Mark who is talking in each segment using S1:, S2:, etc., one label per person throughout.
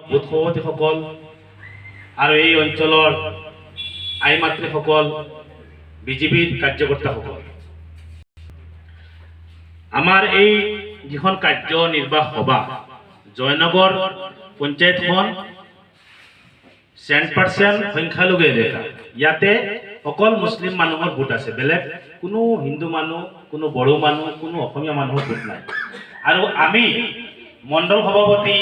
S1: Booth সভাপতিসকল আৰু এই অঞ্চলৰ আই মাতৃসকল বিজেপিৰ কাৰ্যকৰ্তাসকল, আমাৰ এই যিখন কাৰ্যনিৰ্বাহ সভা জয়নগৰ পঞ্চায়তখন 100% সংখ্যালঘু এলেকা। ইয়াতে অকল মুছলিম মানুহৰ ভোট আছে, বেলেগ কোনো হিন্দু মানুহ, কোনো বড়ো মানুহ, কোনো অসমীয়া মানুহৰ ভোট নাই। আৰু আমি মণ্ডল সভাপতি,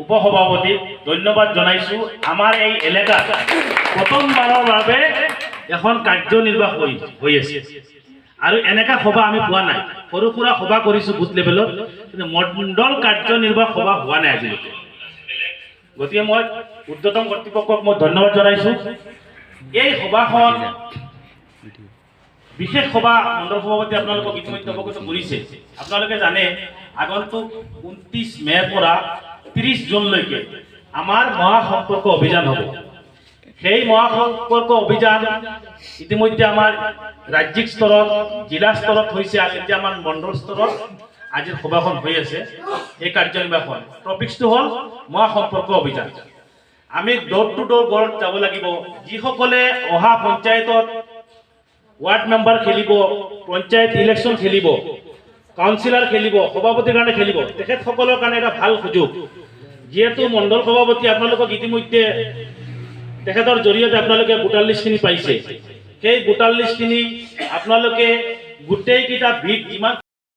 S1: উপসভাপতিক ধন্যবাদ জনাইছো। আমাৰ এই এলেকাত প্ৰথমবাৰৰ বাবে এখন কাৰ্যনিৰ্বাহ হৈ আছে আৰু এনেকা সভা আমি পোৱা নাই। সৰু সুৰা সভা কৰিছো বুথ লেভেলত, কিন্তু মণ্ডল কাৰ্যনিৰ্বাহ সভা হোৱা নাই আজিলৈকে। গতিকে মই ঊৰ্ধ্বতম কৰ্তৃপক্ষক মই ধন্যবাদ জনাইছো। এই সভাখন বিশেষ সভা মণ্ডল সভাপতি আপোনালোকক ইতিমধ্যে অৱগত কৰিছে। আপোনালোকে জানে আগন্তুক 29 মে'ৰ পৰা 30 জুনলৈকে আমাৰ মহাসম্পৰ্ক অভিযান হ'ব। সেই মহাসম্পৰ্ক অভিযান ইতিমধ্যে আমাৰ ৰাজ্যিক স্তৰত, জিলা স্তৰত হৈছে আৰু এতিয়া আমাৰ মণ্ডল স্তৰত আজিৰ সভাখন হৈ আছে। এই কাৰ্যনিৰ্বাহখন টপিকটো হ'ল মহাসম্পৰ্ক অভিযান। আমি ডোৰ টু ডোৰ ঘৰত যাব লাগিব। যিসকলে অহা পঞ্চায়তত ৱাৰ্ড মেম্বাৰ খেলিব, পঞ্চায়ত ইলেকশ্যন খেলিব, কাউন্সিলৰ খেলিব, সভাপতিৰ কাৰণে খেলিব, তেখেতসকলৰ কাৰণে এটা ভাল সুযোগ। যিহেতু মণ্ডল সভাপতি আপোনালোকক ইতিমধ্যে তেখেতৰ জৰিয়তে আপোনালোকে ভোটাৰ লিষ্টখিনি পাইছে। সেই ভোটাৰ লিষ্টখিনি আপোনালোকে গোটেইকেইটা ভিত যিমান